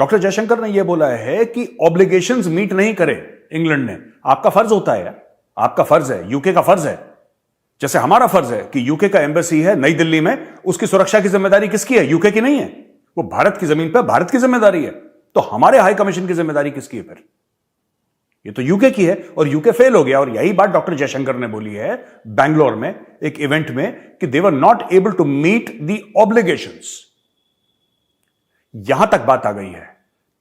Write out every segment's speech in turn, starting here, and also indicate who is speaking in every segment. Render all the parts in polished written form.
Speaker 1: Doctor Jaishankar ने यह बोला है कि ऑब्लिगेशंस मीट नहीं करे इंग्लैंड ने। आपका फर्ज होता है यार, आपका फर्ज है, यूके का फर्ज है। जैसे हमारा फर्ज है कि यूके का एम्बेसी है नई दिल्ली में, उसकी सुरक्षा की जिम्मेदारी किसकी है? यूके की नहीं है। वो भारत की जमीन पर भारत की जिम्मेदारी है। तो हमारे हाई कमीशन की जिम्मेदारी किसकी है फिर? ये तो यूके की है, और यूके फेल हो गया। और यही बात डॉक्टर जयशंकर ने बोली है बैंगलोर में एक इवेंट में कि they were not able to meet the obligations. यहां तक बात आ गई है,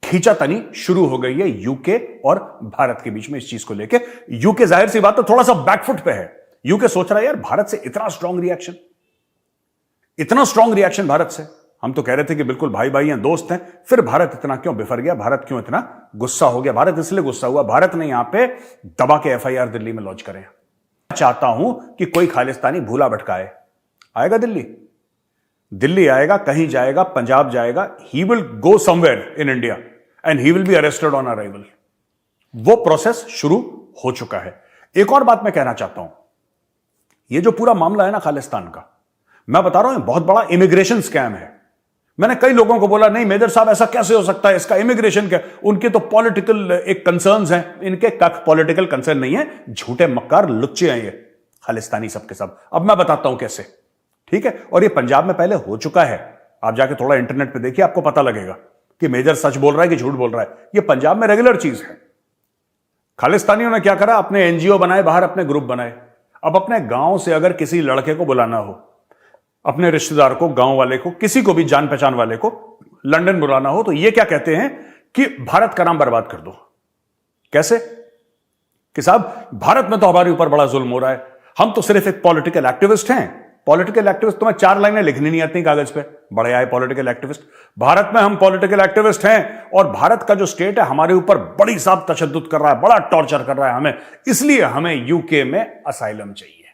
Speaker 1: खींचातानी शुरू हो गई है यूके और भारत के बीच में इस चीज को लेके। यूके जाहिर सी बात तो थोड़ा सा बैकफुट पे है। यूके सोच रहा है यार भारत से इतना स्ट्रांग रिएक्शन, इतना स्ट्रांग रिएक्शन भारत से। हम तो कह रहे थे कि बिल्कुल भाई भाई हैं, दोस्त हैं, फिर भारत इतना क्यों बिफर गया? भारत क्यों इतना गुस्सा हो गया? भारत इसलिए गुस्सा हुआ, भारत ने यहां पे दबा के एफआईआर दिल्ली में लॉन्च करें। चाहता हूं कि कोई खालिस्तानी भूला भटकाए आएगा दिल्ली, दिल्ली आएगा, कहीं जाएगा, पंजाब जाएगा, he will go somewhere in India and he will be arrested on arrival. वो प्रोसेस शुरू हो चुका है। एक और बात मैं कहना चाहता हूं, ये जो पूरा मामला है ना खालिस्तान का, मैं बता रहा हूं बहुत बड़ा इमिग्रेशन स्कैम है। मैंने कई लोगों को बोला नहीं मेजर साहब ऐसा कैसे हो सकता है, इसका इमिग्रेशन क्या? उनके तो पॉलिटिकल एक कंसर्न्स हैं। इनके कख पॉलिटिकल कंसर्न नहीं है, झूठे मक्कार लुच्चे हैं ये खालिस्तानी सबके सब। अब मैं बताता हूं कैसे, ठीक है? और ये पंजाब में पहले हो चुका है। आप जाके थोड़ा इंटरनेट पे देखिए, आपको पता लगेगा कि मेजर सच बोल रहा है कि झूठ बोल रहा है। ये पंजाब में रेगुलर चीज है। खालिस्तानियों ने क्या करा, अपने एनजीओ बनाए, बाहर अपने ग्रुप बनाए। अब अपने गांव से अगर किसी लड़के को बुलाना हो, अपने रिश्तेदार को, गांव वाले को, किसी को भी जान पहचान वाले को लंदन बुलाना हो, तो ये क्या कहते हैं कि भारत का नाम बर्बाद कर दो। कैसे? कि साहब भारत में तो हमारे ऊपर बड़ा जुल्म हो रहा है, हम तो सिर्फ एक पॉलिटिकल एक्टिविस्ट हैं। पॉलिटिकल एक्टिविस्ट, तुम्हें 4 लाइनें लिखनी नहीं आती कागज पे, बड़े आए पॉलिटिकल एक्टिविस्ट। भारत में हम पॉलिटिकल एक्टिविस्ट हैं और भारत का जो स्टेट है हमारे ऊपर बड़ी साहब तशद्दुद कर रहा है, बड़ा टॉर्चर कर रहा है हमें, इसलिए हमें यूके में असाइलम चाहिए।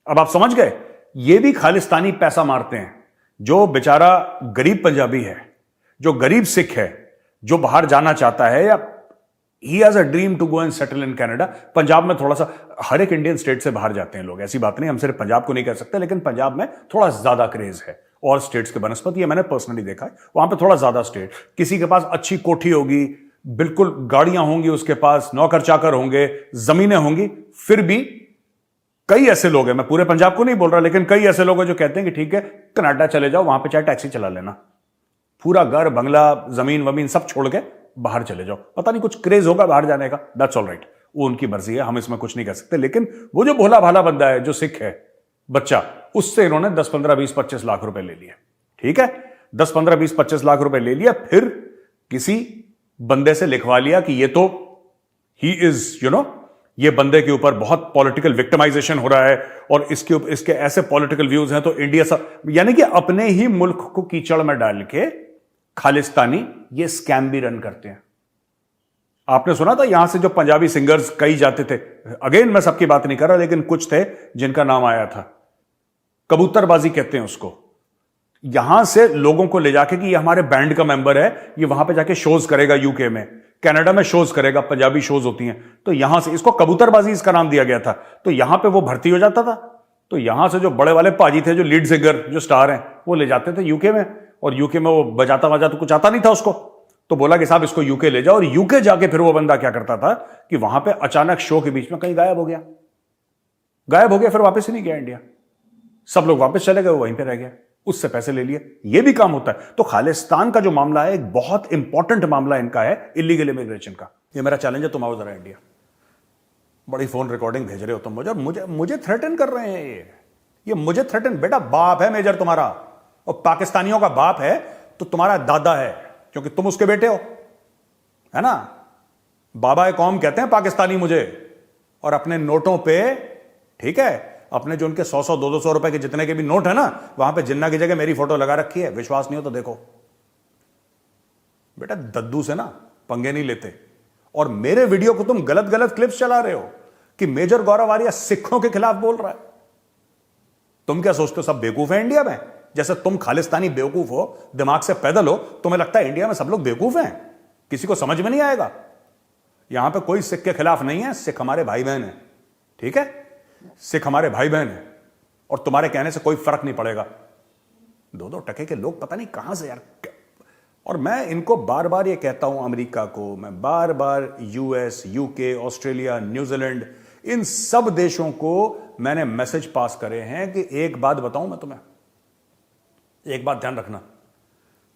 Speaker 1: अब आप समझ गए, ये भी खालिस्तानी पैसा मारते हैं। जो बेचारा गरीब पंजाबी है, जो गरीब सिख है, जो बाहर जाना चाहता है, या he has a dream to go and settle in Canada. Punjab में थोड़ा सा, हर एक इंडियन स्टेट से बाहर जाते हैं लोग, ऐसी बात नहीं, हम सिर्फ पंजाब को नहीं कह सकते, लेकिन पंजाब में थोड़ा ज्यादा क्रेज है और स्टेट्स के बनस्पत। ये मैंने पर्सनली देखा है, वहां पे थोड़ा ज्यादा स्टेट। किसी के पास अच्छी कोठी होगी, बिल्कुल गाड़ियां होंगी उसके पास, नौकर चाकर होंगे, जमीनें होंगी, फिर भी कई ऐसे लोग हैं, मैं पूरे पंजाब को नहीं बोल रहा, लेकिन कई ऐसे लोग हैं जो कहते हैं कि ठीक है कनाडा चले जाओ, वहां पे चाहे टैक्सी चला लेना, पूरा घर बंगला जमीन वमीन सब छोड़ के बाहर चले जाओ। पता नहीं कुछ क्रेज होगा बाहर जाने का, दैट्स ऑल राइट, वो उनकी मर्जी है, हम इसमें कुछ नहीं कर सकते। लेकिन वो जो भोला भाला बंदा है, जो सिख है बच्चा, उससे इन्होंने 10, 15, 20, 25 लाख रुपए ले लिए। ठीक है, 10, 15, 20, 25 लाख रुपए ले लिया, फिर किसी बंदे से लिखवा लिया कि ये तो ही इज ये बंदे के ऊपर बहुत पॉलिटिकल विक्टिमाइजेशन हो रहा है और इसके ऐसे पॉलिटिकल व्यूज हैं, तो इंडिया सब, यानी कि अपने ही मुल्क को कीचड़ में डाल के खालिस्तानी ये स्कैम भी रन करते हैं। आपने सुना था यहां से जो पंजाबी सिंगर्स कई जाते थे, अगेन मैं सबकी बात नहीं कर रहा, लेकिन कुछ थे जिनका नाम आया था, कबूतरबाजी कहते हैं उसको। यहां से लोगों को ले जाके कि ये हमारे बैंड का मेंबर है, ये वहां पे जाके शोज करेगा, यूके में, कनाडा में शोज करेगा, पंजाबी शोज होती हैं, तो यहां से इसको कबूतरबाजी इसका नाम दिया गया था। तो यहां पे वो भर्ती हो जाता था, तो यहां से जो बड़े वाले पाजी थे, जो लीड सिंगर, जो स्टार हैं, वो ले जाते थे यूके में, और यूके में वो बजाता तो कुछ आता नहीं था उसको, तो बोला कि साहब इसको यूके ले जाओ। और यूके जाके फिर वो बंदा क्या करता था कि वहां पे अचानक शो के बीच में कहीं गायब हो गया, फिर वापस ही नहीं गया इंडिया, सब लोग वापस चले गए, वो वहीं पे रह गया, उससे पैसे ले लिए। ये भी काम होता है। तो खालिस्तान का जो मामला है, एक बहुत इंपॉर्टेंट मामला इनका है, इलीगल इमिग्रेशन का। ये मेरा चैलेंज है, तुम आओ जरा इंडिया, बड़ी फोन रिकॉर्डिंग भेज रहे हो तुम मुझे थ्रेटन कर रहे हैं ये मुझे थ्रेटन। बेटा बाप है मेजर तुम्हारा, और पाकिस्तानियों का बाप है तो तुम्हारा दादा है, क्योंकि तुम उसके बेटे हो, है ना। बाबा ए कौम कहते हैं पाकिस्तानी मुझे, और अपने नोटों पे, ठीक है, अपने जो उनके 100, 200 रुपए के जितने के भी नोट है ना, वहां पे जिन्ना की जगह मेरी फोटो लगा रखी है। विश्वास नहीं हो तो देखो। बेटा दद्दू से ना पंगे नहीं लेते। और मेरे वीडियो को तुम गलत गलत क्लिप्स चला रहे हो कि मेजर गौरव आर्या सिखों के खिलाफ बोल रहा है। तुम क्या सोचते हो सब बेवकूफ है इंडिया में? जैसे तुम खालिस्तानी बेवकूफ हो, दिमाग से पैदल हो, तुम्हें लगता है इंडिया में सब लोग बेवकूफ हैं? किसी को समझ में नहीं आएगा। यहां पे कोई सिख के खिलाफ नहीं है, सिख हमारे भाई बहन है, ठीक है, सिख हमारे भाई बहन है, और तुम्हारे कहने से कोई फर्क नहीं पड़ेगा। 2-2 टके के लोग पता नहीं कहां से यार, और मैं इनको बार बार ये कहता हूं, अमेरिका को मैं बार बार, यूएस, यूके, ऑस्ट्रेलिया, न्यूजीलैंड, इन सब देशों को मैंने मैसेज पास करे हैं कि एक बात बताऊं मैं तुम्हें, एक बात ध्यान रखना,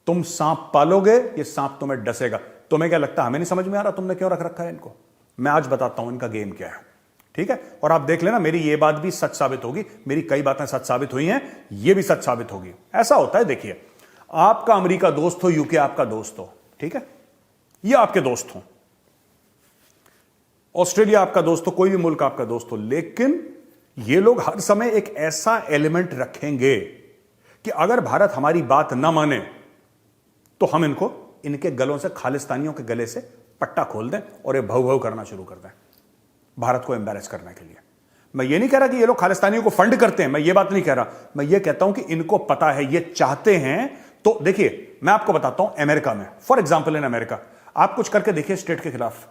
Speaker 1: तुम सांप पालोगे, ये सांप तुम्हें डसेगा। तुम्हें क्या लगता है हमें नहीं समझ में आ रहा तुमने क्यों रख रखा है इनको? मैं आज बताता हूं इनका गेम क्या है, ठीक है? और आप देख लेना, मेरी ये बात भी सच साबित होगी, मेरी कई बातें सच साबित हुई हैं, ये भी सच साबित होगी। ऐसा होता है, देखिए, आपका अमेरिका दोस्त हो, यूके आपका दोस्त हो, ठीक है, ये आपके दोस्त हो, ऑस्ट्रेलिया आपका दोस्त हो, कोई भी मुल्क आपका दोस्त हो, लेकिन ये लोग हर समय एक ऐसा एलिमेंट रखेंगे कि अगर भारत हमारी बात ना माने तो हम इनको, इनके गलों से, खालिस्तानियों के गले से पट्टा खोल दें और ये भव भव करना शुरू कर दें भारत को एम्बैरेस करने के लिए। मैं ये नहीं कह रहा कि ये लोग खालिस्तानियों को फंड करते हैं, मैं ये बात नहीं कह रहा, मैं ये कहता हूं कि इनको पता है, ये चाहते हैं। तो देखिए, मैं आपको बताता हूं, अमेरिका में, फॉर एग्जांपल इन अमेरिका, आप कुछ करके देखिए स्टेट के खिलाफ।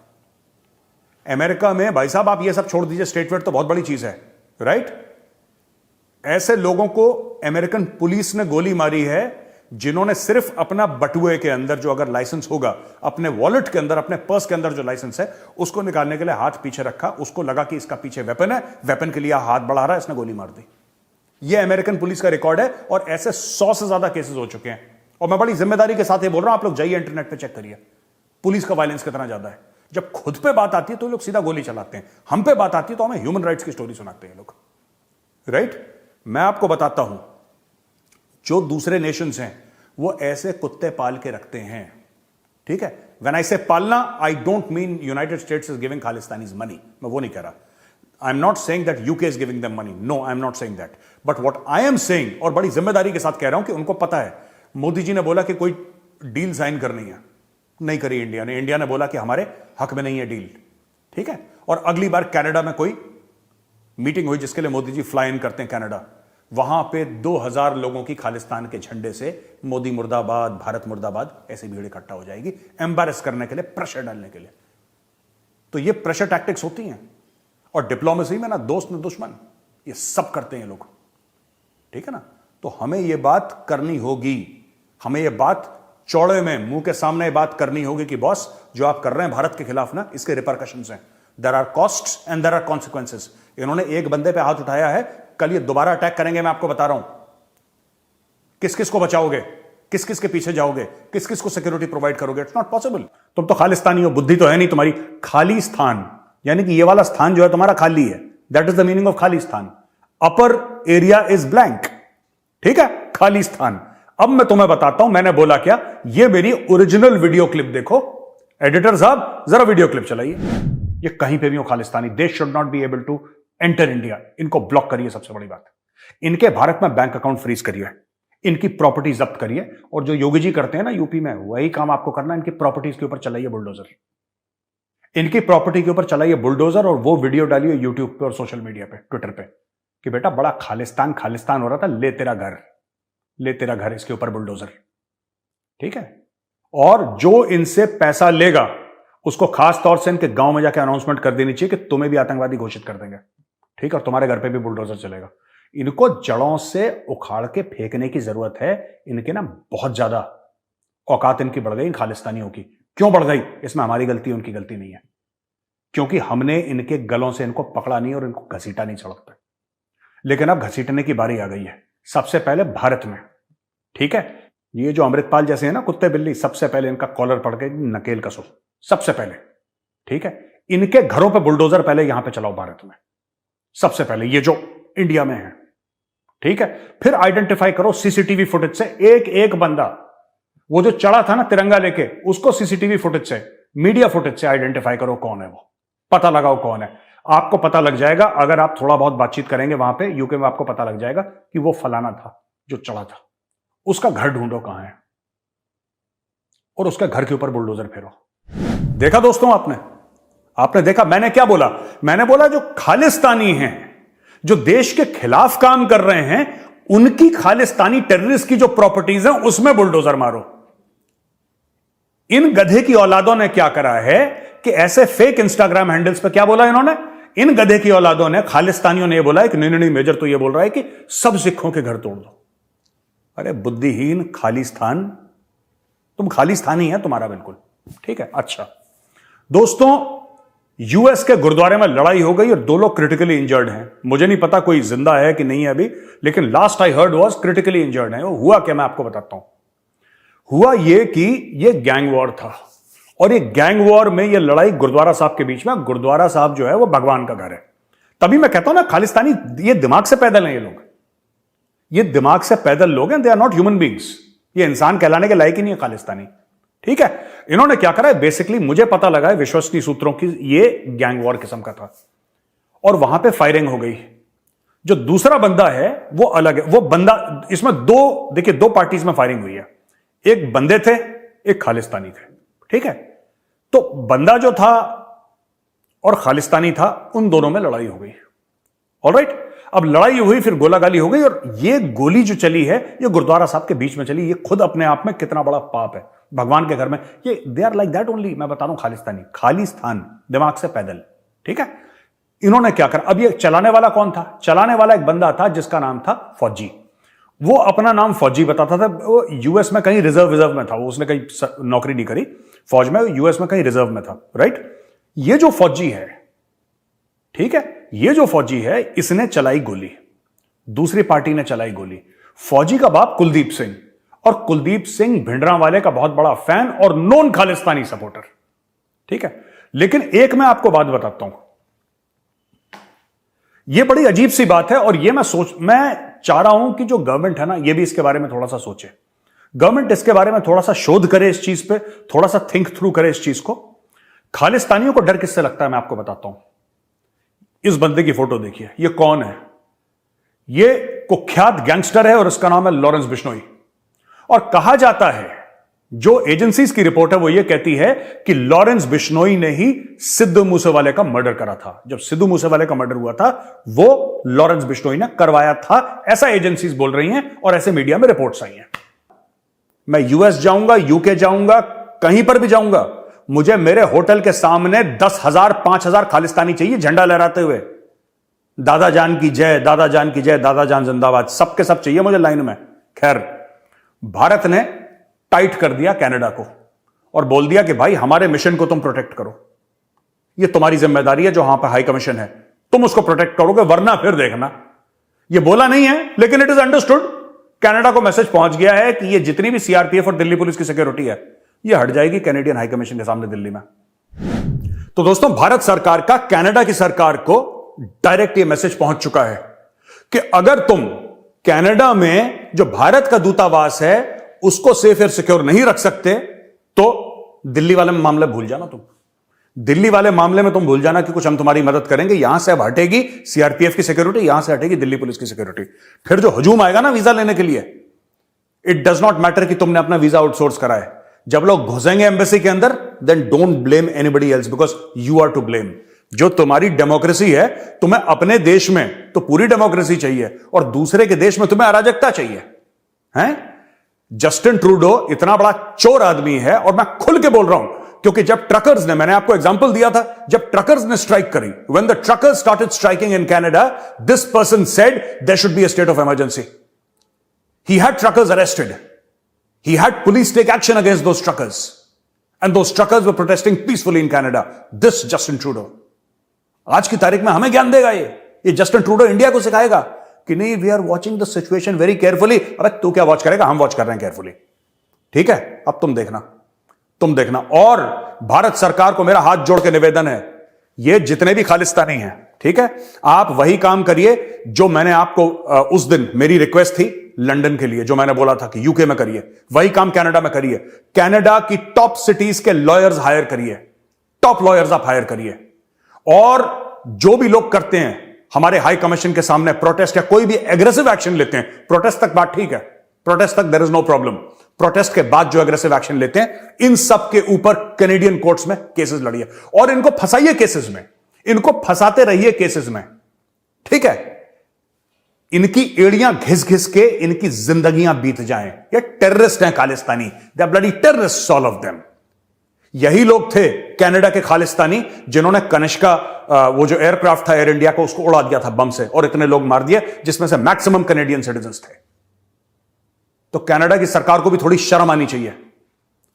Speaker 1: अमेरिका में भाई साहब, आप ये सब छोड़ दीजिए, स्टेट वेट तो बहुत बड़ी चीज है, राइट? ऐसे लोगों को अमेरिकन पुलिस ने गोली मारी है जिन्होंने सिर्फ अपना बटुए के अंदर, जो अगर लाइसेंस होगा, अपने वॉलेट के अंदर, अपने पर्स के अंदर जो लाइसेंस है, उसको निकालने के लिए हाथ पीछे रखा, उसको लगा कि इसका पीछे वेपन है, वेपन के लिए हाथ बढ़ा रहा है, इसने गोली मार दी। यह अमेरिकन पुलिस का रिकॉर्ड है और ऐसे 100 से ज्यादा केसेस हो चुके हैं। और मैं बड़ी जिम्मेदारी के साथ ये बोल रहा हूं, आप लोग जाइए इंटरनेट पे चेक करिए पुलिस का वायलेंस कितना ज्यादा है। जब खुद पे बात आती है तो लोग सीधा गोली चलाते हैं, हम पे बात आती है तो हमें ह्यूमन राइट्स की स्टोरी सुनाते हैं लोग, राइट? मैं आपको बताता हूं, जो दूसरे नेशंस हैं वो ऐसे कुत्ते पाल के रखते हैं, ठीक है? व्हेन आई से पालना, I don't mean United States is giving Khalistanis money, मैं वो नहीं कह रहा। I am not saying that UK is giving them money, no, I am not saying that, but what I am saying, और बड़ी जिम्मेदारी के साथ कह रहा हूं कि उनको पता है, मोदी जी ने बोला कि कोई डील साइन करनी है, नहीं करी इंडिया ने। इंडिया ने बोला कि हमारे हक में नहीं है डील, ठीक है? और अगली बार कनाडा में कोई मीटिंग हुई जिसके लिए मोदी जी फ्लाई इन करते हैं कनाडा, वहां पे 2000 लोगों की खालिस्तान के झंडे से मोदी मुर्दाबाद, भारत मुर्दाबाद, ऐसी भीड़ इकट्ठा हो जाएगी एम्बैरेस करने के लिए, प्रेशर डालने के लिए। तो ये प्रेशर टैक्टिक्स होती हैं, और डिप्लोमेसी में ना दोस्त न दुश्मन, ये सब करते हैं लोग, ठीक है ना? तो हमें ये बात करनी होगी, हमें ये बात चौड़े में, मुंह के सामने बात करनी होगी कि बॉस, जो आप कर रहे हैं भारत के खिलाफ ना, इसके रिपरकशंस हैं, there are costs and there are consequences. इन्होंने एक बंदे पे हाथ उठाया है, कल ये दोबारा अटैक करेंगे, मैं आपको बता रहा हूं। किस किस को बचाओगे, किस किस के पीछे जाओगे, किस किस को सिक्योरिटी प्रोवाइड करोगे? It's not possible. तुम तो खालिस्तानी हो, बुद्धि तो है नहीं तुम्हारी। खाली स्थान, यानी कि ये वाला स्थान जो है तुम्हारा खाली है, that is the meaning of खाली स्थान। अपर एरिया इज ब्लैंक, ठीक है? खाली स्थान। अब मैं तुम्हें बताता हूं मैंने बोला क्या। ये मेरी ओरिजिनल वीडियो क्लिप देखो, एडिटर साहब जरा वीडियो क्लिप चलाइए। ये कहीं पे भी हो Khalistani, they should not be able to enter India, इनको ब्लॉक करिए, सबसे बड़ी बात। इनके भारत में बैंक अकाउंट फ्रीज करिए, इनकी प्रॉपर्टी जब्त करिए, और जो योगी जी करते हैं ना यूपी में, वही काम आपको करना है। इनकी प्रॉपर्टीज के ऊपर चलाइए बुलडोजर, इनकी प्रॉपर्टी के ऊपर चलाइए बुलडोजर, और वो वीडियो डालिए यूट्यूब पे और सोशल मीडिया पे, ट्विटर पे, कि बेटा बड़ा खालिस्तान खालिस्तान हो रहा था, ले तेरा घर, ले तेरा घर, इसके ऊपर बुलडोजर, ठीक है? और जो इनसे पैसा लेगा उसको खास तौर से इनके गांव में जाकर अनाउंसमेंट कर देनी चाहिए कि तुम्हें भी आतंकवादी घोषित कर देंगे, ठीक है? और तुम्हारे घर पे भी बुलडोजर चलेगा। इनको जड़ों से उखाड़ के फेंकने की जरूरत है। इनके ना बहुत ज्यादा औकात इनकी बढ़ गई, इन खालिस्तानियों की। क्यों बढ़ गई? इसमें हमारी गलती, उनकी गलती नहीं है, क्योंकि हमने इनके गलों से इनको पकड़ा नहीं और इनको घसीटा नहीं सड़क पे। लेकिन अब घसीटने की बारी आ गई है, सबसे पहले भारत में, ठीक है? ये जो अमृतपाल जैसे हैं ना कुत्ते बिल्ली, सबसे पहले इनका कॉलर पड़ के नकेल कसो, सबसे पहले, ठीक है? इनके घरों पे बुलडोजर पहले यहां पे चलाओ भारत में, सबसे पहले, ये जो इंडिया में है, ठीक है? फिर आइडेंटिफाई करो सीसीटीवी फुटेज से, एक एक बंदा, वो जो चढ़ा था ना तिरंगा लेके, उसको सीसीटीवी फुटेज से, मीडिया फुटेज से आइडेंटिफाई करो कौन है वो, पता लगाओ कौन है। आपको पता लग जाएगा, अगर आप थोड़ा बहुत बातचीत करेंगे वहां पे यूके में, आपको पता लग जाएगा कि वो फलाना था जो चढ़ा था। उसका घर ढूंढो कहां है, और उसके घर के ऊपर बुलडोजर फेरो। देखा दोस्तों आपने देखा मैंने क्या बोला? मैंने बोला जो खालिस्तानी हैं, जो देश के खिलाफ काम कर रहे हैं, उनकी खालिस्तानी टेररिस्ट की जो प्रॉपर्टीज हैं उसमें बुलडोजर मारो। इन गधे की औलादों ने क्या करा है कि ऐसे फेक इंस्टाग्राम हैंडल्स पे क्या बोला इन्होंने? इन गधे की औलादों ने, खालिस्तानियों ने, यह बोला है कि नहीं, मेजर तो यह बोल रहा है कि सब सिखों के घर तोड़ दो। अरे बुद्धिहीन खालिस्तान, तुम खालिस्तानी है तुम्हारा बिल्कुल, ठीक है। अच्छा दोस्तों, यूएस के गुरुद्वारे में लड़ाई हो गई और 2 लोग क्रिटिकली इंजर्ड हैं। मुझे नहीं पता कोई जिंदा है कि नहीं है अभी, लेकिन last I heard was critically injured है। हुआ क्या, मैं आपको बताता हूं। हुआ यह कि यह गैंग वॉर था, और ये गैंग वॉर में यह लड़ाई गुरुद्वारा साहब के बीच में। गुरुद्वारा साहब जो है वो भगवान का घर है। तभी मैं कहता हूं ना, खालिस्तानी ये दिमाग से पैदल हैं, ये लोग, ये दिमाग से पैदल लोग हैं। They are not human beings. ये इंसान कहलाने के लायक ही नहीं है खालिस्तानी, ठीक है। इन्होंने क्या करा है, बेसिकली मुझे पता लगा है विश्वसनीय सूत्रों की, ये गैंग वॉर किस्म का था, और वहां पे फायरिंग हो गई। जो दूसरा बंदा है वो अलग है। वो बंदा, इसमें देखिए 2 पार्टीज में फायरिंग हुई है। एक बंदे थे, एक खालिस्तानी थे, ठीक है। तो बंदा जो था और खालिस्तानी था, उन दोनों में लड़ाई हो गई। ऑलराइट, अब लड़ाई हुई, फिर गोलागाली हो गई, और ये गोली जो चली है ये गुरुद्वारा साहब के बीच में चली। ये खुद अपने आप में कितना बड़ा पाप है भगवान के घर में। ये they are like that only. मैं बता रहा हूं, खालिस्तानी, खालिस्तान, दिमाग से पैदल, ठीक है। इन्होंने क्या करा, अब ये चलाने वाला कौन था? चलाने वाला एक बंदा था जिसका नाम था फौजी। वो अपना नाम फौजी बताता था। वो यूएस में कहीं रिजर्व में था, वो उसने कहीं नौकरी नहीं करी फौज में, यूएस में कहीं रिजर्व में था, राइट। ये जो फौजी है, ठीक है, ये जो फौजी है, इसने चलाई गोली, दूसरी पार्टी ने चलाई गोली। फौजी का बाप कुलदीप सिंह, और कुलदीप सिंह भिंडरांवाले का बहुत बड़ा फैन और नॉन खालिस्तानी सपोर्टर, ठीक है। लेकिन एक मैं आपको बात बताता हूं, यह बड़ी अजीब सी बात है, और मैं चाह रहा हूं कि जो गवर्नमेंट है ना, यह भी इसके बारे में थोड़ा सा सोचे। गवर्नमेंट इसके बारे में थोड़ा सा शोध करे, इस चीज पे थोड़ा सा थिंक थ्रू करे इस चीज को। खालिस्तानियों को डर किससे लगता है, मैं आपको बताता हूं। इस बंदे की फोटो देखिए, यह कौन है? यह कुख्यात गैंगस्टर है और इसका नाम है लॉरेंस बिश्नोई। और कहा जाता है, जो एजेंसीज की रिपोर्ट है वो यह कहती है कि लॉरेंस बिश्नोई ने ही सिद्धू मूसेवाले का मर्डर करा था। जब सिद्धू मूसेवाले का मर्डर हुआ था, वो लॉरेंस बिश्नोई ने करवाया था, ऐसा एजेंसीज बोल रही हैं और ऐसे मीडिया में रिपोर्ट्स आई हैं। मैं यूएस जाऊंगा, यूके जाऊंगा, कहीं पर भी जाऊंगा, मुझे मेरे होटल के सामने 10,000 5,000 खालिस्तानी चाहिए झंडा लहराते हुए, दादा जान की जय, दादा जान की जय, दादा जान जिंदाबाद, सबके सब चाहिए मुझे लाइन में। खैर, भारत ने टाइट कर दिया कनाडा को और बोल दिया कि भाई हमारे मिशन को तुम प्रोटेक्ट करो, ये तुम्हारी जिम्मेदारी है, जो वहां पर हाई कमीशन है, तुम उसको प्रोटेक्ट करोगे, वरना फिर देखना। ये बोला नहीं है, लेकिन इट इज अंडरस्टूड। कनाडा को मैसेज पहुंच गया है कि ये जितनी भी सीआरपीएफ और दिल्ली पुलिस की सिक्योरिटी है, ये हट जाएगी कैनेडियन हाई कमीशन के सामने दिल्ली में। तो दोस्तों, भारत सरकार का कनाडा की सरकार को डायरेक्ट ये मैसेज पहुंच चुका है कि अगर तुम कनाडा में जो भारत का दूतावास है उसको सेफ और सिक्योर नहीं रख सकते, तो दिल्ली वाले मामले भूल जाना। तुम दिल्ली वाले मामले में तुम भूल जाना कि कुछ हम तुम्हारी मदद करेंगे। यहां से अब हटेगी सीआरपीएफ की सिक्योरिटी, यहां से हटेगी दिल्ली पुलिस की सिक्योरिटी। फिर जो हजूम आएगा ना वीजा लेने के लिए, इट डज नॉट मैटर कि तुमने अपना वीजा आउटसोर्स करा है। जब लोग घुसेंगे एम्बेसी के अंदर, then don't blame anybody else, because you are to blame. जो तुम्हारी डेमोक्रेसी है, तुम्हें अपने देश में तो पूरी डेमोक्रेसी चाहिए और दूसरे के देश में तुम्हें अराजकता चाहिए, हैं? जस्टिन ट्रूडो इतना बड़ा चोर आदमी है, और मैं खुल के बोल रहा हूं, क्योंकि जब ट्रकर्स ने, मैंने आपको एग्जांपल दिया था, जब ट्रकर्स ने स्ट्राइक करी, when the truckers started striking in Canada, this person said there should be a state of emergency. He had truckers arrested, he had police take action against those truckers, and those truckers were protesting peacefully in Canada. This Justin Trudeau आज की तारीख में हमें ज्ञान देगा। ये Justin Trudeau India को सिखाएगा कि नहीं, we are watching the situation very carefully. अरे तू क्या वॉच करेगा, हम वॉच कर रहे हैं केयरफुली, ठीक है। अब तुम देखना, तुम देखना। और भारत सरकार को मेरा हाथ जोड़ के निवेदन है, ये जितने भी खालिस्तानी हैं, ठीक है, आप वही काम करिए जो मैंने आपको उस दिन मेरी रिक्वेस्ट थी लंदन के लिए, जो मैंने बोला था कि यूके में करिए, वही काम कनाडा में करिए। कनाडा की टॉप सिटीज के लॉयर्स हायर करिए, टॉप लॉयर्स आप हायर करिए। और जो भी लोग करते हैं हमारे हाई कमीशन के सामने प्रोटेस्ट या कोई भी एग्रेसिव एक्शन लेते हैं, प्रोटेस्ट तक बात ठीक है, प्रोटेस्ट तक there is no problem, protest के बाद जो एग्रेसिव एक्शन लेते हैं, इन सब के ऊपर कैनेडियन कोर्ट्स में केसेस लड़िए और इनको फंसाइए केसेस में, इनको फंसाते रहिए केसेस में, ठीक है। इनकी एड़ियां घिस घिस के इनकी जिंदगियां बीत जाएं। ये टेररिस्ट हैं Khalistani, they are bloody terrorists all of them. यही लोग थे कनाडा के खालिस्तानी जिन्होंने कनिष्का, वो जो एयरक्राफ्ट था एयर इंडिया को, उसको उड़ा दिया था बम से और इतने लोग मार दिए, जिसमें से मैक्सिमम कैनेडियन सिटीजन्स थे। तो कनाडा की सरकार को भी थोड़ी शर्म आनी चाहिए।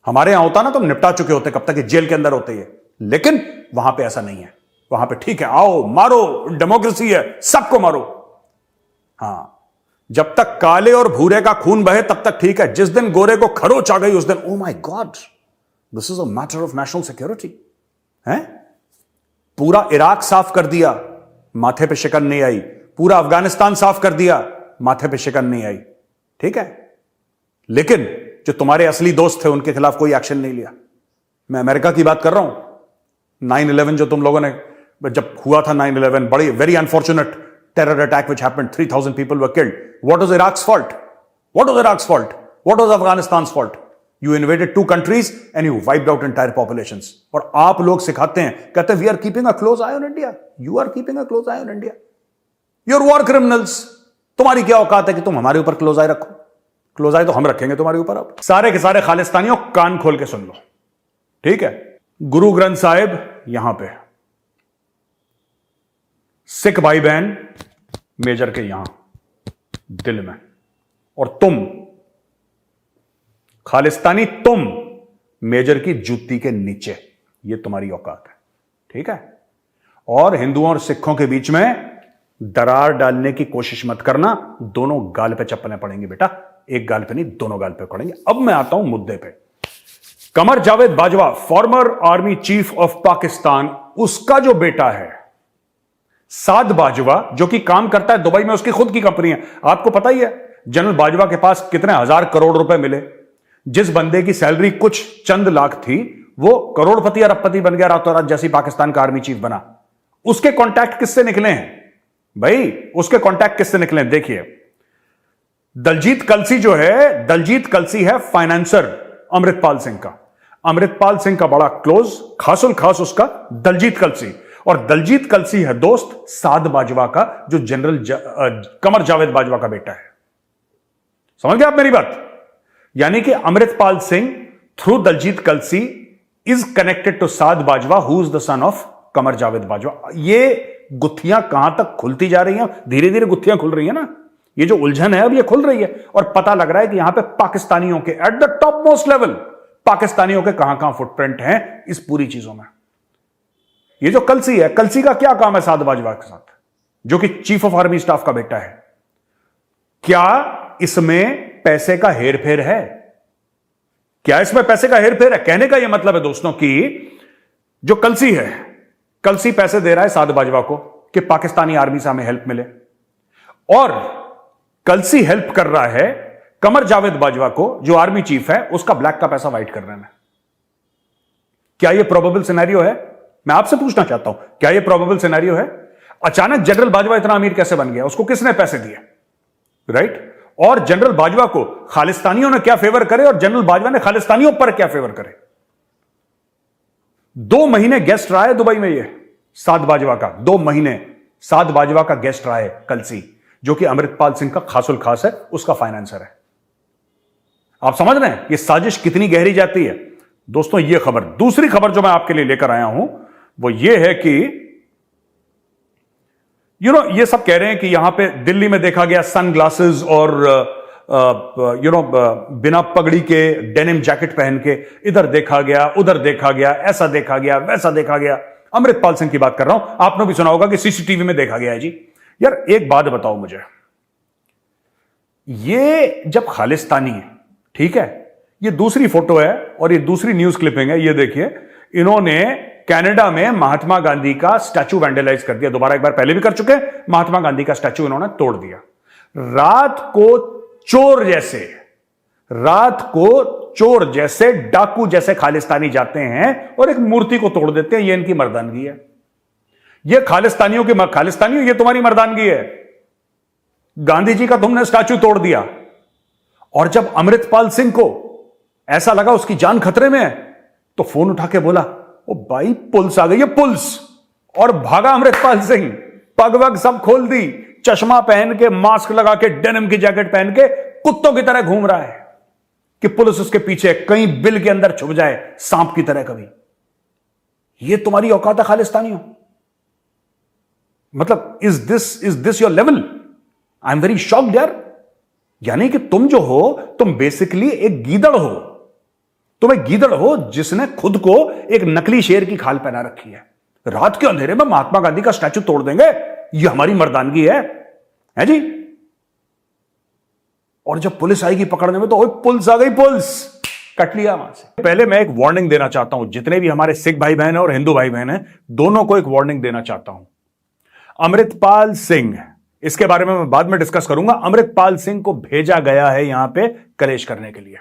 Speaker 1: हमारे यहां होता ना तो निपटा चुके होते, कब तक ये जेल के अंदर होते ये। लेकिन वहां पे ऐसा नहीं है। वहां पे ठीक है, आओ मारो, डेमोक्रेसी है, सबको मारो। हां, जब तक काले और भूरे का खून बहे तब तक ठीक है। जिस दिन गोरे को खरोच आ गई उस दिन oh my God, this is a matter of national security है। पूरा इराक साफ कर दिया, माथे पे शिकन नहीं आई। पूरा अफगानिस्तान साफ कर दिया, माथे पे शिकन नहीं आई। ठीक है, लेकिन जो तुम्हारे असली दोस्त थे उनके खिलाफ कोई एक्शन नहीं लिया। मैं अमेरिका की बात कर रहा हूं। 9/11 जो तुम लोगों ने, जब हुआ था 9/11, बड़ी very unfortunate terror attack which happened, 3000 people were killed. What was Iraq's fault? What was Iraq's fault? What was Afghanistan's fault? You invaded 2 countries and you wiped out entire populations. और आप लोग सिखाते हैं, कहते हैं we are keeping a close eye on India. You are keeping a close eye on India. You are war criminals. तुम्हारी क्या औकात है कि तुम हमारे ऊपर क्लोज आई रखो? क्लोज आई तो हम रखेंगे तुम्हारे ऊपर। अब सारे के सारे खालिस्तानियों कान खोल के सुन लो, ठीक है। गुरु ग्रंथ साहिब यहां पे, सिख भाई बहन मेजर के यहां दिल में, और तुम खालिस्तानी, तुम मेजर की जूती के नीचे। ये तुम्हारी औकात है, ठीक है। और हिंदुओं और सिखों के बीच में दरार डालने की कोशिश मत करना। दोनों गाल पे चप्पलें पड़ेंगी बेटा, एक गाल पे नहीं, दोनों गाल पे पड़ेंगे। अब मैं आता हूं मुद्दे पे। Qamar Javed Bajwa, former army chief of Pakistan, उसका जो बेटा है साद बाजवा, जो कि काम करता है दुबई में, उसकी खुद की कंपनी है। आपको पता ही है जनरल बाजवा के पास कितने हजार करोड़ रुपए मिले। जिस बंदे की सैलरी कुछ चंद लाख थी, वो करोड़पति अरबपति बन गया रातों रात, जैसे पाकिस्तान का आर्मी चीफ बना। उसके कॉन्टैक्ट किससे निकले हैं भाई? उसके कॉन्टैक्ट किससे निकले? देखिए, दलजीत कलसी जो है, दलजीत कलसी है फाइनेंसर अमृतपाल सिंह का। अमृतपाल सिंह का बड़ा क्लोज, खासुल खास उसका दलजीत कलसी। और दलजीत कलसी है दोस्त साद बाजवा का, जो जनरल कमर जावेद बाजवा का बेटा है। समझ गए आप मेरी बात? यानी कि Amritpal Singh through Daljit Kalsi is connected to Saad Bajwa, who is the son of Qamar Javed Bajwa. ये गुत्थियां कहां तक खुलती जा रही हैं? धीरे धीरे गुत्थियां खुल रही है ना। ये जो उलझन है अब ये खुल रही है, और पता लग रहा है कि यहां पे पाकिस्तानियों के at the top most level, पाकिस्तानियों के कहां कहां फुटप्रिंट हैं इस पूरी चीजों में। ये जो कलसी है, कलसी का क्या काम है साद बाजवा के साथ, जो कि चीफ ऑफ आर्मी स्टाफ का बेटा है? क्या इसमें पैसे का हेरफेर है? क्या इसमें पैसे का हेरफेर है? कहने का यह मतलब है दोस्तों कि जो कलसी है, कलसी पैसे दे रहा है साद बाजवा को कि पाकिस्तानी आर्मी से हमें हेल्प मिले, और कलसी हेल्प कर रहा है कमर जावेद बाजवा को, जो आर्मी चीफ है, उसका ब्लैक का पैसा व्हाइट करने में। क्या यह प्रोबेबल सिनेरियो है? मैं आपसे पूछना चाहता हूं, क्या यह प्रोबेबल सिनेरियो है? अचानक जनरल बाजवा इतना अमीर कैसे बन गया? उसको किसने पैसे दिए? राइट? और जनरल बाजवा को खालिस्तानियों ने क्या फेवर करे, और जनरल बाजवा ने खालिस्तानियों पर क्या फेवर करे? 2 महीने गेस्ट रहा है दुबई में ये साद बाजवा का। 2 महीने साद बाजवा का गेस्ट रहा है कलसी, जो कि अमृतपाल सिंह का खासुल खास है, उसका फाइनेंसर है। आप समझ रहे हैं ये साजिश कितनी गहरी जाती है दोस्तों? ये खबर, दूसरी खबर जो मैं आपके लिए लेकर आया हूं वो ये है कि ये सब कह रहे हैं कि यहां पे दिल्ली में देखा गया सनग्लासेस और बिना पगड़ी के डेनिम जैकेट पहन के, इधर देखा गया, उधर देखा गया, ऐसा देखा गया, वैसा देखा गया। अमृतपाल सिंह की बात कर रहा हूं। आपने भी सुना होगा कि सीसीटीवी में देखा गया है जी। यार एक बात बताओ मुझे, ये जब खालिस्तानी है, ठीक है, ये दूसरी फोटो है और ये दूसरी न्यूज क्लिपिंग है। ये देखिए, इन्होंने कनाडा में महात्मा गांधी का स्टैचू वैंडलाइज कर दिया। दोबारा एक बार पहले भी कर चुके हैं, महात्मा गांधी का स्टैचू इन्होंने तोड़ दिया। रात को चोर जैसे, रात को चोर जैसे, डाकू जैसे खालिस्तानी जाते हैं और एक मूर्ति को तोड़ देते हैं। ये इनकी मर्दानगी है। ये खालिस्तानियों की, खालिस्तानियों ये तुम्हारी मर्दानगी है। गांधी जी का तुमने स्टैचू तोड़ दिया, और जब अमृतपाल सिंह को ऐसा लगा उसकी जान खतरे में है, तो फोन उठा के बोला, ओ भाई पुलिस आ गई है, पुलिस। और भागा अमृतपाल सिंह, पग वग सब खोल दी, चश्मा पहन के, मास्क लगा के, डेनिम की जैकेट पहन के कुत्तों की तरह घूम रहा है कि पुलिस उसके पीछे कहीं बिल के अंदर छुप जाए, सांप की तरह कभी। ये तुम्हारी औकात है खालिस्तानियों? मतलब is this your level? I am very shocked यार। यानी कि तुम जो हो, तुम बेसिकली एक गीदड़ हो, तुम एक गीदड़ हो जिसने खुद को एक नकली शेर की खाल पहना रखी है। रात के अंधेरे में महात्मा गांधी का स्टैचू तोड़ देंगे, ये हमारी मर्दानगी है जी। और जब पुलिस आएगी पकड़ने में तो ओए पुलिस आ गई, पुलिस कट लिया वहां से। पहले मैं एक वार्निंग देना चाहता हूं, जितने भी हमारे सिख भाई बहन हैं और हिंदू भाई बहन हैं, दोनों को एक वार्निंग देना चाहता हूं। अमृतपाल सिंह, इसके बारे में मैं बाद में डिस्कस करूंगा। अमृतपाल सिंह को भेजा गया है यहां पे कलेश करने के लिए।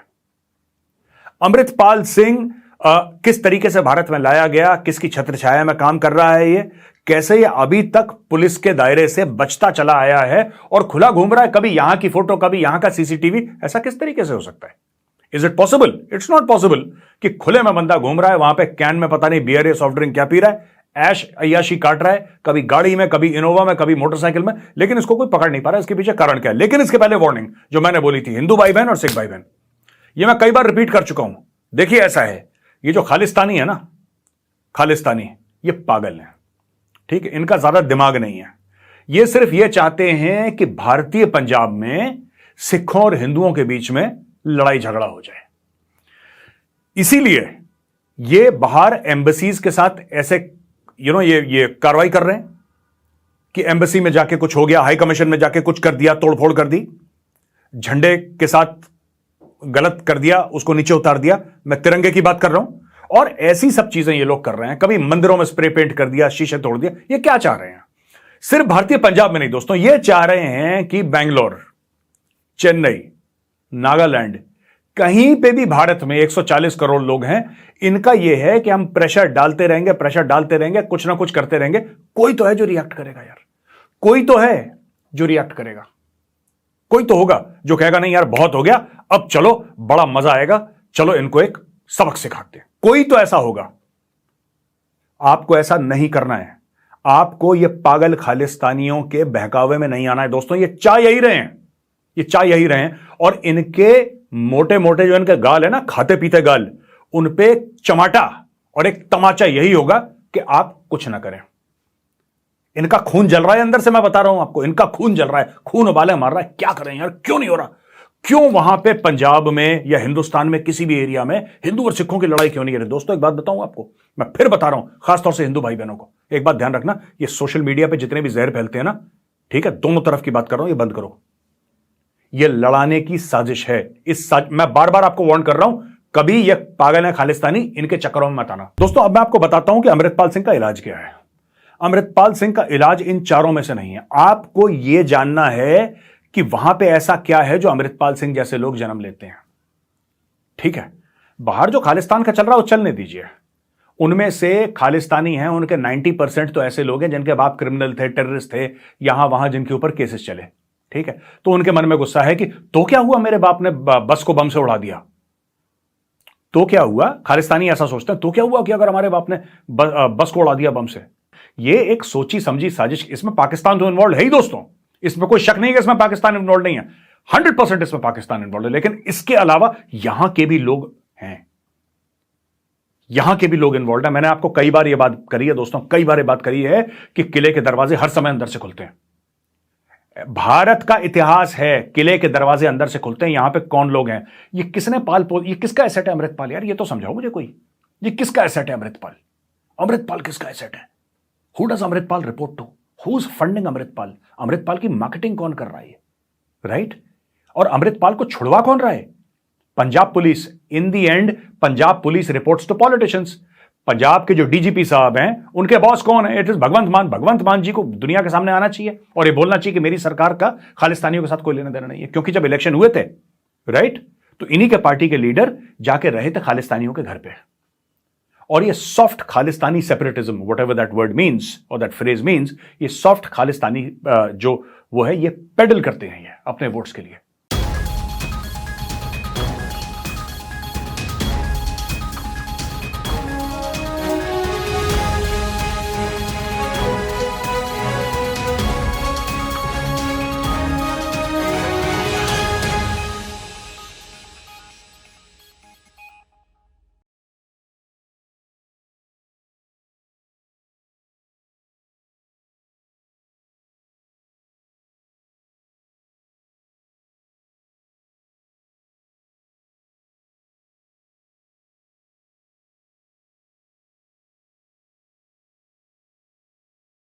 Speaker 1: अमृतपाल सिंह किस तरीके से भारत में लाया गया, किसकी छत्रछाया में काम कर रहा है, ये कैसे ये अभी तक पुलिस के दायरे से बचता चला आया है और खुला घूम रहा है, कभी यहां की फोटो कभी यहां का सीसीटीवी, ऐसा किस तरीके से हो सकता है? Is it possible? It's not possible कि खुले में बंदा घूम रहा है, वहां पे कैन में पता नहीं बियर या सॉफ्ट ड्रिंक क्या पी रहा है, ऐश अय्याशी काट रहा है, कभी गाड़ी में, कभी इनोवा में, कभी मोटरसाइकिल में, लेकिन इसको कोई पकड़ नहीं पा रहा। इसके पीछे कारण क्या है? लेकिन इसके पहले वार्निंग जो मैंने बोली थी, हिंदू भाई बहन और सिख भाई बहन, ये मैं कई बार रिपीट कर चुका हूं। देखिए ऐसा है, ये जो खालिस्तानी है ना, खालिस्तानी, ये पागल है, ठीक है, इनका ज्यादा दिमाग नहीं है। ये सिर्फ ये चाहते हैं कि भारतीय पंजाब में सिखों और हिंदुओं के बीच में लड़ाई झगड़ा हो जाए। इसीलिए ये बाहर एम्बसीज के साथ ऐसे ये कार्रवाई कर रहे हैं कि एम्बसी में जाके कुछ हो गया, हाई कमीशन में जाके कुछ कर दिया, तोड़फोड़ कर दी, झंडे के साथ गलत कर दिया, उसको नीचे उतार दिया। मैं तिरंगे की बात कर रहा हूं। और ऐसी सब चीजें ये लोग कर रहे हैं। कभी मंदिरों में स्प्रे पेंट कर दिया, शीशे तोड़ दिया। ये क्या चाह रहे हैं? सिर्फ भारतीय पंजाब में नहीं दोस्तों, ये चाह रहे हैं कि बेंगलोर, चेन्नई, नागालैंड, कहीं पे भी भारत में 140 करोड़ लोग हैं, इनका यह है कि हम प्रेशर डालते रहेंगे, कुछ ना कुछ करते रहेंगे। कोई तो है जो रिएक्ट करेगा यार, कोई तो है जो रिएक्ट करेगा, कोई तो होगा जो कहेगा नहीं यार बहुत हो गया, अब चलो बड़ा मजा आएगा, चलो इनको एक सबक सिखाते हैं। कोई तो ऐसा होगा। आपको ऐसा नहीं करना है। आपको ये पागल खालिस्तानियों के बहकावे में नहीं आना है दोस्तों। ये चाह यही रहे हैं, ये चाह यही रहे हैं। और इनके मोटे मोटे जो इनके गाल है ना, खाते पीते गाल, उन पे चमाटा और एक तमाचा यही होगा कि आप कुछ ना करें। इनका खून जल रहा है अंदर से, मैं बता रहा हूं आपको, इनका खून जल रहा है, खून उबाले मार रहा है। क्या करें यार, क्यों नहीं हो रहा? क्यों वहां पे पंजाब में या हिंदुस्तान में किसी भी एरिया में हिंदू और सिखों की लड़ाई क्यों नहीं है? दोस्तों एक बात बताऊं आपको, मैं फिर बता रहा हूं, खासतौर से हिंदू भाई बहनों को, एक बात ध्यान रखना, ये सोशल मीडिया पे जितने भी जहर फैलते हैं ना, ठीक है, दोनों तरफ की बात कर रहा हूं, ये बंद करो। ये लड़ाने की साजिश है। मैं बार बार आपको वार्न कर रहा हूं, कभी ये पागल है खालिस्तानी, इनके चक्करों में मत आना। दोस्तों अब मैं आपको बताता हूं कि अमृतपाल सिंह का इलाज क्या है। अमृतपाल सिंह का इलाज इन चारों में से नहीं है। आपको यह जानना है कि वहां पे ऐसा क्या है जो अमृतपाल सिंह जैसे लोग जन्म लेते हैं, ठीक है। बाहर जो खालिस्तान का चल रहा है वो चलने दीजिए। उनमें से खालिस्तानी हैं, उनके 90% तो ऐसे लोग हैं जिनके बाप क्रिमिनल थे, टेररिस्ट थे, यहां वहां जिनके ऊपर केसेस चले, ठीक है। तो उनके मन में गुस्सा है कि तो क्या हुआ, मेरे बाप ने बस को बम से उड़ा दिया, तो क्या हुआ? खालिस्तानी ऐसा सोचते हैं, तो क्या हुआ कि अगर हमारे बाप ने बस को उड़ा दिया बम से। ये एक सोची समझी साजिश। इसमें पाकिस्तान तो इन्वॉल्व है ही दोस्तों, इसमें कोई शक नहीं है कि इसमें पाकिस्तान इन्वॉल्व नहीं है। 100% इसमें पाकिस्तान इन्वॉल्व है। लेकिन इसके अलावा यहां के भी लोग हैं, यहां के भी लोग इन्वॉल्व है। मैंने आपको कई बार यह बात करी है दोस्तों, कई बार यह बात करी है कि किले के दरवाजे हर समय अंदर से खुलते हैं। भारत का इतिहास है, किले के दरवाजे अंदर से खुलते हैं। यहां पे कौन लोग हैं, ये किसने ये किसका एसेट है अमृतपाल? यार ये तो समझाओ मुझे कोई, ये किसका एसेट है अमृतपाल? अमृतपाल किसका एसेट है? Who does Amritpal report to? Who is funding Amritpal? Amritpal की मार्केटिंग कौन कर रहा है, राइट? और अमृतपाल को छुड़वा कौन रहा है? Punjab police. In the end Punjab police reports to politicians. Punjab के जो डीजीपी साहब हैं, उनके बॉस कौन है? इट इज भगवंत मान। भगवंत मान जी को दुनिया के सामने आना चाहिए और ये बोलना चाहिए कि मेरी सरकार का खालिस्तानियों के साथ कोई लेना देना नहीं है। क्योंकि जब इलेक्शन हुए थे, राइट, तो इन्हीं के पार्टी के लीडर जाके रहे थे खालिस्तानियों के घर पे। और ये soft Khalistani separatism, what ever that word means और दैट फ्रेज मीन्स, ये सॉफ्ट खालिस्तानी जो वो है, ये पेडल करते हैं ये अपने वोट्स के लिए।